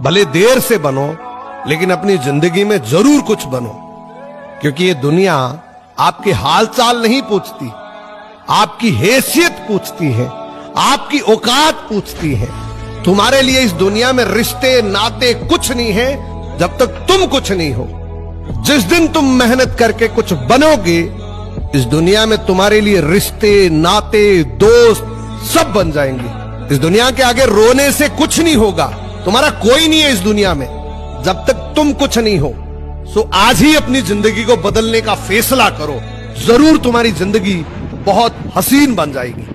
भले देर से बनो, लेकिन अपनी जिंदगी में जरूर कुछ बनो, क्योंकि ये दुनिया आपके हालचाल नहीं पूछती, आपकी हैसियत पूछती है, आपकी औकात पूछती है। तुम्हारे लिए इस दुनिया में रिश्ते नाते कुछ नहीं है जब तक तुम कुछ नहीं हो। जिस दिन तुम मेहनत करके कुछ बनोगे, इस दुनिया में तुम्हारे लिए रिश्ते नाते दोस्त सब बन जाएंगे। इस दुनिया के आगे रोने से कुछ नहीं होगा, तुम्हारा कोई नहीं है इस दुनिया में जब तक तुम कुछ नहीं हो। सो आज ही अपनी जिंदगी को बदलने का फैसला करो, जरूर तुम्हारी जिंदगी बहुत हसीन बन जाएगी।